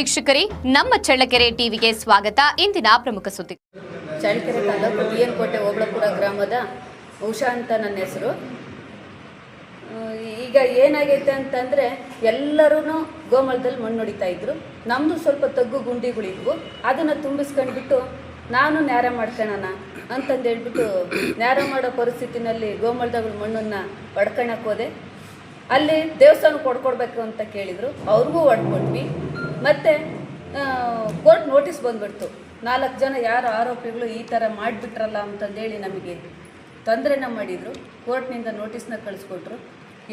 ವೀಕ್ಷಕರೇ, ನಮ್ಮ ಚಳ್ಳಕೆರೆ ಟಿವಿಗೆ ಸ್ವಾಗತ. ಇಂದಿನ ಪ್ರಮುಖ ಸುದ್ದಿ. ಚಳ್ಳಕೆರೆ ತಾಲೂಕು ಟಿಎನ್-ಕೋಟೆ ಓಬಳಪುರ ಗ್ರಾಮದ ಉಷಾ ಅಂತ ನನ್ನ ಹೆಸರು. ಈಗ ಏನಾಗೈತೆ ಅಂತಂದರೆ ಎಲ್ಲರೂ ಗೋಮಳದಲ್ಲಿ ಮಣ್ಣು ಹೊಡಿತಾ ಇದ್ರು. ನಮ್ಮದು ಸ್ವಲ್ಪ ತಗ್ಗು ಗುಂಡಿಗಳಿದ್ವು, ಅದನ್ನು ತುಂಬಿಸ್ಕೊಂಡ್ಬಿಟ್ಟು ನಾನು ನ್ಯಾರ ಮಾಡ್ಕೊಳ್ಳೋಣ ಅಂತಂದು ಹೇಳ್ಬಿಟ್ಟು ನ್ಯಾರ ಮಾಡೋ ಪರಿಸ್ಥಿತಿನಲ್ಲಿ ಗೋಮಳದಾಗ ಮಣ್ಣನ್ನು ಹೊಡ್ಕೊಳಕ್ಕೆ ಹೋದೆ. ಅಲ್ಲಿ ದೇವಸ್ಥಾನ ಕೊಡ್ಕೊಡ್ಬೇಕು ಅಂತ ಕೇಳಿದರು, ಅವ್ರಿಗೂ ಹೊಡ್ಕೊಟ್ವಿ. ಮತ್ತು ಕೋರ್ಟ್ ನೋಟಿಸ್ ಬಂದುಬಿಡ್ತು, 4 ಜನ ಯಾರು ಆರೋಪಿಗಳು ಈ ಥರ ಮಾಡಿಬಿಟ್ರಲ್ಲ ಅಂತಂದೇಳಿ ನಮಗೆ ತೊಂದರೆನ ಮಾಡಿದರು. ಕೋರ್ಟ್ನಿಂದ ನೋಟಿಸ್ನ ಕಳಿಸ್ಕೊಟ್ರು.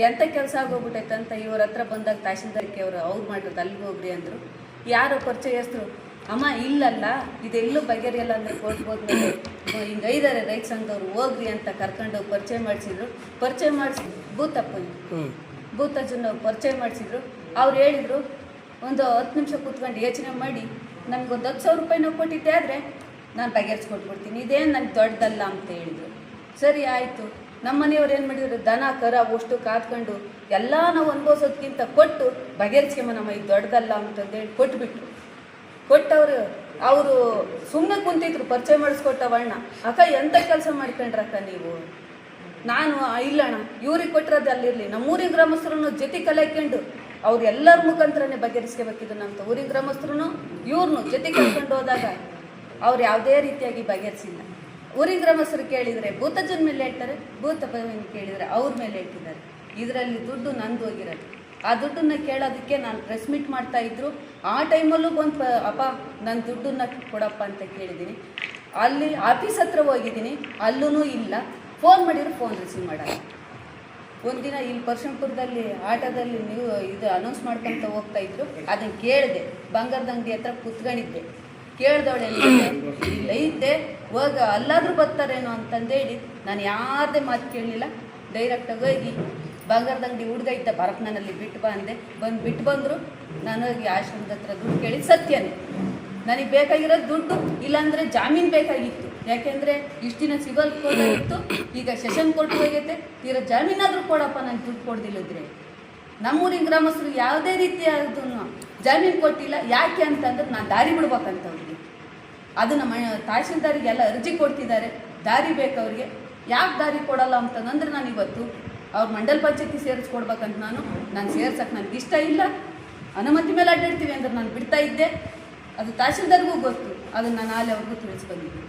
ಎಂಥ ಕೆಲಸ ಆಗೋಗ್ಬಿಟ್ಟೈತೆ ಅಂತ ಇವ್ರ ಹತ್ರ ಬಂದಾಗ ತಹಶೀಲ್ದಾರ್ಗೆ ಅವ್ರು ಮಾಡಿರೋದು ಅಲ್ಲಿಗೆ ಹೋಗ್ರಿ ಅಂದರು. ಯಾರೋ ಪರಿಚಯಸ್ಥರು, ಅಮ್ಮ ಇಲ್ಲಲ್ಲ ಇದೆಲ್ಲೂ ಬಗೆಹರಿಯಲ್ಲ ಅಂದರೆ ಕೋರ್ಟ್ ಹೋದ್ಮೇಲೆ ಹಿಂಗೆ ಐದಾರೆ ರೈತ ಸಂಘದವ್ರು ಹೋಗ್ರಿ ಅಂತ ಕರ್ಕೊಂಡು ಪರಿಚಯ ಮಾಡಿಸಿದ್ರು. ಪರಿಚಯ ಮಾಡಿಸಿ ಭೂತಜ್ಜನ ಪರಿಚಯ ಮಾಡಿಸಿದ್ರು. ಅವ್ರು ಹೇಳಿದರು, ಒಂದು 10 ನಿಮಿಷ ಕೂತ್ಕೊಂಡು ಯೋಚನೆ ಮಾಡಿ ನಮಗೊಂದು 10,000 ರೂಪಾಯಿ ನಾವು ಕೊಟ್ಟಿದ್ದೆ ಆದರೆ ನಾನು ಬಗೆಹರಿಸ್ಕೊಟ್ಬಿಡ್ತೀನಿ, ಇದೇನು ನನಗೆ ದೊಡ್ಡದಲ್ಲ ಅಂತ ಹೇಳಿದರು. ಸರಿ ಆಯಿತು. ನಮ್ಮ ಮನೆಯವ್ರು ಏನು ಮಾಡಿದ್ರು, ದನ ಕರ ಅಷ್ಟು ಕಾತ್ಕೊಂಡು ಎಲ್ಲ ನಾವು ಅನುಭವಿಸೋದಕ್ಕಿಂತ ಕೊಟ್ಟು ಬಗೆಹರಿಸ್ಕೊಂಬನಮ್ಮ, ಇದು ದೊಡ್ಡದಲ್ಲ ಅಂತಂದೇಳಿ ಕೊಟ್ಬಿಟ್ರು. ಅವರು ಸುಮ್ಮನೆ ಕುಂತಿದ್ರು. ಪರಿಚಯ ಮಾಡಿಸ್ಕೊಟ್ಟವಣ್ಣ, ಅಕ್ಕ ಎಂಥ ಕೆಲಸ ಮಾಡ್ಕೊಂಡ್ರಕ್ಕ ನೀವು. ನಾನು ಇಲ್ಲಣ್ಣ, ಇವ್ರಿಗೆ ಕೊಟ್ಟಿರೋದು ಅಲ್ಲಿರಲಿ, ನಮ್ಮ ಊರಿನ ಗ್ರಾಮಸ್ಥರನ್ನು ಜೊತೆ ಕಲೆಕೊಂಡು ಅವ್ರು ಎಲ್ಲರ ಮುಖಾಂತರನೇ ಬಗೆಹರಿಸ್ಕೋಬೇಕಿದ್ದು. ನಮ್ಮ ಊರಿನ ಗ್ರಾಮಸ್ಥರು ಇವ್ರನ್ನು ಜೊತೆ ಕಲ್ಕೊಂಡು ಹೋದಾಗ ಅವ್ರು ಯಾವುದೇ ರೀತಿಯಾಗಿ ಬಗೆಹರಿಸಿಲ್ಲ. ಊರಿನ ಗ್ರಾಮಸ್ಥರು ಕೇಳಿದರೆ ಭೂತಜ್ಜನ ಮೇಲೆ ಹೇಳ್ತಾರೆ, ಭೂತಪ್ಪನ ಕೇಳಿದರೆ ಅವ್ರ ಮೇಲೆ ಹೇಳ್ತಿದ್ದಾರೆ. ಇದರಲ್ಲಿ ದುಡ್ಡು ನಂದು ಹೋಗಿರೋದು. ಆ ದುಡ್ಡನ್ನು ಕೇಳೋದಕ್ಕೆ ನಾನು ಪ್ರೆಸ್ ಮೀಟ್ ಮಾಡ್ತಾಯಿದ್ರು. ಆ ಟೈಮಲ್ಲೂ ಬಂದು ಅಪ್ಪ ನನ್ನ ದುಡ್ಡನ್ನು ಕೊಡಪ್ಪ ಅಂತ ಕೇಳಿದ್ದೀನಿ. ಅಲ್ಲಿ ಆಫೀಸ್ ಹತ್ರ ಹೋಗಿದ್ದೀನಿ, ಅಲ್ಲೂ ಇಲ್ಲ. ಫೋನ್ ಮಾಡಿದ್ರು, ಫೋನ್ ರಿಸೀವ್ ಮಾಡಲ್ಲ. ಒಂದಿನ ಇಲ್ಲಿ ಪರ್ಶಂಪುರದಲ್ಲಿ ಆಟೋದಲ್ಲಿ ನೀವು ಇದು ಅನೌನ್ಸ್ ಮಾಡ್ಕೊತ ಹೋಗ್ತಾಯಿದ್ರು, ಅದನ್ನು ಕೇಳಿದೆ. ಬಂಗಾರದ ಅಂಗಡಿ ಹತ್ರ ಕುತ್ಕೊಂಡಿದ್ದೆ. ಕೇಳ್ದವಳೆ ಇಲ್ಲ ಐತೆ, ಹೋಗ ಅಲ್ಲಾದರೂ ಬರ್ತಾರೇನೋ ಅಂತಂದೇಳಿ ನಾನು ಯಾರದೇ ಮಾತು ಕೇಳಲಿಲ್ಲ. ಡೈರೆಕ್ಟಾಗಿ ಹೋಗಿ ಬಂಗಾರದ ಅಂಗಡಿ ಹುಡುಗ ಇದ್ದ ಭರತ್ನಲ್ಲಿ ಬಿಟ್ಟು ಬಂದೆ. ಬಿಟ್ಟು ಬಂದರು. ನಾನು ಹೋಗಿ ಆಶ್ರಮದ ಹತ್ರ ದುಡ್ಡು ಕೇಳಿ, ಸತ್ಯನೇ ನನಗೆ ಬೇಕಾಗಿರೋದು ದುಡ್ಡು, ಇಲ್ಲಾಂದರೆ ಜಾಮೀನು ಬೇಕಾಗಿತ್ತು. ಯಾಕೆಂದರೆ ಇಷ್ಟು ದಿನ ಸಿವಿಲ್ ಕೋರ್ಟ್ ಆಗಿತ್ತು, ಈಗ ಸೆಷನ್ ಕೋರ್ಟ್ ಹೋಗೈತೆ. ತೀರಾ ಜಾಮೀನಾದರೂ ಕೊಡಪ್ಪ, ನನಗೆ ದುಡ್ಡು ಕೊಡ್ದಿಲ್ಲದ್ರೆ. ನಮ್ಮೂರಿನ ಗ್ರಾಮಸ್ಥರು ಯಾವುದೇ ರೀತಿಯಾದನ್ನು ಜಾಮೀನು ಕೊಟ್ಟಿಲ್ಲ. ಯಾಕೆ ಅಂತಂದ್ರೆ ನಾನು ದಾರಿ ಬಿಡ್ಬೇಕಂತ ಅವ್ರಿಗೆ. ಅದು ನಮ್ಮ ತಹಶೀಲ್ದಾರಿಗೆಲ್ಲ ಅರ್ಜಿ ಕೊಡ್ತಿದ್ದಾರೆ, ದಾರಿ ಬೇಕು ಅವ್ರಿಗೆ. ಯಾಕೆ ದಾರಿ ಕೊಡಲ್ಲ ಅಂತಂದ್ರೆ ನಾನು ಇವತ್ತು ಅವ್ರ ಮಂಡಲ ಪಂಚಾಯತಿ ಸೇರಿಸ್ಕೊಡ್ಬೇಕಂತ ನಾನು ಸೇರ್ಸಕ್ಕೆ ನನಗೆ ಇಷ್ಟ ಇಲ್ಲ. ಅನುಮತಿ ಮೇಲೆ ಅಡ್ಡಾಡ್ತೀವಿ ಅಂದ್ರೆ ನಾನು ಬಿಡ್ತಾ ಇದ್ದೆ. ಅದು ತಹಶೀಲ್ದಾರ್ಗೂ ಗೊತ್ತು, ಅದನ್ನು ನಾನು ನಾಳೆ ಅವ್ರಿಗೂ ತಿಳಿಸ್ಬಂದಿದ್ದೀನಿ.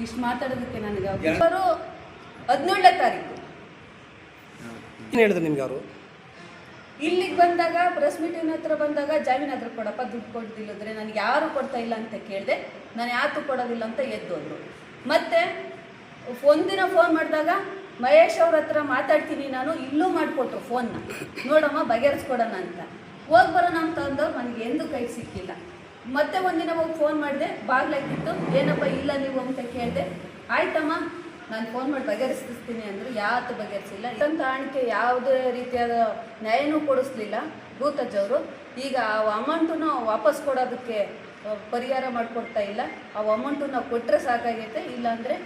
ಇಷ್ಟು ಮಾತಾಡೋದಕ್ಕೆ ನನಗೆ ಅವರು 17ನೇ ತಾರೀಕು ಏನು ಹೇಳಿದ್ರು ನಿಮ್ಗೆ ಅವರು? ಇಲ್ಲಿಗೆ ಬಂದಾಗ ಪ್ರೆಸ್ ಮೀಟಿಂಗ್ ಹತ್ರ ಬಂದಾಗ ಜಾಮೀನು ಹತ್ರ ಕೊಡಪ್ಪ, ದುಡ್ಡು ಕೊಡ್ದಿಲ್ಲದ್ರೆ ನನಗೆ ಯಾರು ಕೊಡ್ತಾ ಇಲ್ಲ ಅಂತ ಕೇಳಿದೆ. ನಾನು ಯಾತು ಕೊಡೋದಿಲ್ಲ ಅಂತ ಎದ್ದೋದ್ರು. ಮತ್ತು ಒಂದಿನ ಫೋನ್ ಮಾಡಿದಾಗ ಮಹೇಶ್ ಅವ್ರ ಹತ್ರ ಮಾತಾಡ್ತೀನಿ ನಾನು, ಇಲ್ಲೂ ಮಾಡಿಕೊಟ್ರು ಫೋನ್ನ, ನೋಡಮ್ಮ ಬಗೆಹರಿಸ್ಕೊಡೋಣ ಅಂತ. ಹೋಗಿ ಬರೋಣ ಅಂತ ಅಂದವ್ರು ನನಗೆ ಎಂದೂ ಕೈ ಸಿಕ್ಕಿಲ್ಲ. ಮತ್ತೆ ಒಂದಿನ ಹೋಗಿ ಫೋನ್ ಮಾಡಿದೆ, ಬಾಗ್ಲಾಕಿತ್ತು. ಏನಪ್ಪ ಇಲ್ಲ ನೀವು ಅಂತ ಕೇಳಿದೆ. ಆಯ್ತಮ್ಮ ನಾನು ಫೋನ್ ಮಾಡಿ ಬಗೆಹರಿಸ್ತೀನಿ ಅಂದರು. ಯಾವತ್ತೂ ಬಗೆಹರಿಸಿಲ್ಲ. ಇದಂತ ಕಾರಣಕ್ಕೆ ಯಾವುದೇ ರೀತಿಯಾದ ನ್ಯಾಯನೂ ಕೊಡಿಸ್ಲಿಲ್ಲ ಭೂತಜ್ಜವರು. ಈಗ ಆ ಅಮೌಂಟನ್ನು ವಾಪಸ್ ಕೊಡೋದಕ್ಕೆ ಪರಿಹಾರ ಮಾಡಿಕೊಡ್ತಾ ಇಲ್ಲ. ಆ ಅಮೌಂಟು ನಾವು ಕೊಟ್ಟರೆ ಸಾಕಾಗೈತೆ, ಇಲ್ಲಾಂದರೆ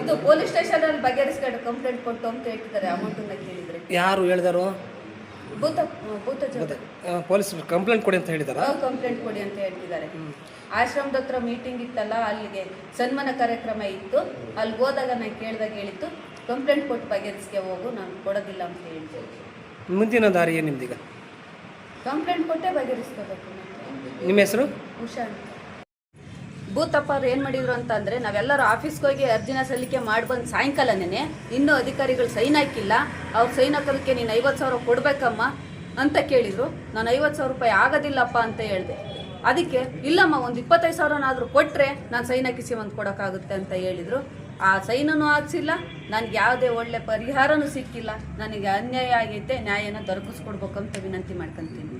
ಇದು ಪೊಲೀಸ್ ಸ್ಟೇಷನಲ್ಲಿ ಬಗೆಹರಿಸ್ಕೊಂಡು ಕಂಪ್ಲೇಂಟ್ ಕೊಟ್ಟು ಅಂತ ಹೇಳ್ತಿದ್ದಾರೆ. ಅಮೌಂಟನ್ನು ಕೇಳಿದರೆ ಯಾರು ಹೇಳಿದಾರು? ಭೂತಜ್ಜ ಪೊಲೀಸ್ ಕಂಪ್ಲೇಂಟ್ ಕೊಡಿ ಅಂತ ಹೇಳಿದಾರ? ಕಂಪ್ಲೇಂಟ್ ಕೊಡಿ ಅಂತ ಹೇಳ್ತಿದ್ದಾರೆ. ಆಶ್ರಮದ ಹತ್ರ ಮೀಟಿಂಗ್ ಇತ್ತಲ್ಲ, ಅಲ್ಲಿಗೆ ಸನ್ಮಾನ ಕಾರ್ಯಕ್ರಮ ಇತ್ತು. ಅಲ್ಲಿಗೆ ಹೋದಾಗ ನಾನು ಕೇಳಿದಾಗ ಹೇಳಿತ್ತು, ಕಂಪ್ಲೇಂಟ್ ಕೊಟ್ಟು ಬಗೆಹರಿಸ್ಕೆ ಹೋಗು, ನಾನು ಕೊಡೋದಿಲ್ಲ ಅಂತ ಹೇಳ್ತೀನಿ. ಮುಂದಿನ ದಾರಿ ಏನು ನಿಮ್ದೀಗ? ಕಂಪ್ಲೇಂಟ್ ಕೊಟ್ಟೆ ಬಗೆಹರಿಸ್ಕೋಬೇಕು. ನಿಮ್ಮ ಹೆಸರು? ಉಷಾ ಅಂತ. ಭೂತಪ್ಪ ಅವ್ರು ಏನು ಮಾಡಿದ್ರು ಅಂತಂದರೆ, ನಾವೆಲ್ಲರೂ ಆಫೀಸ್ಗೆ ಹೋಗಿ ಅರ್ಜಿನ ಸಲ್ಲಿಕೆ ಮಾಡಿ ಬಂದು ಸಾಯಂಕಾಲನೇ ಇನ್ನೂ ಅಧಿಕಾರಿಗಳು ಸೈನ್ ಹಾಕಿಲ್ಲ. ಅವ್ರು ಸೈನ್ ಹಾಕೋದಕ್ಕೆ ನೀನು 50,000 ಕೊಡಬೇಕಮ್ಮ ಅಂತ ಕೇಳಿದರು. ನಾನು 50,000 ರೂಪಾಯಿ ಆಗೋದಿಲ್ಲಪ್ಪ ಅಂತ ಹೇಳಿದೆ. ಅದಕ್ಕೆ ಇಲ್ಲಮ್ಮ ಒಂದು 25,000ನಾದರೂ ಕೊಟ್ಟರೆ ನಾನು ಸೈನ್ ಹಾಕಿಸಿ ಒಂದು ಕೊಡೋಕ್ಕಾಗುತ್ತೆ ಅಂತ ಹೇಳಿದರು. ಆ ಸೈನೂ ಹಾಕ್ಸಿಲ್ಲ. ನನಗೆ ಯಾವುದೇ ಒಳ್ಳೆ ಪರಿಹಾರನೂ ಸಿಕ್ಕಿಲ್ಲ. ನನಗೆ ಅನ್ಯಾಯ ಆಗೈತೆ, ನ್ಯಾಯನ ದೊರಕಿಸ್ಕೊಡ್ಬೇಕು ಅಂತ ವಿನಂತಿ ಮಾಡ್ಕೊತೀನಿ.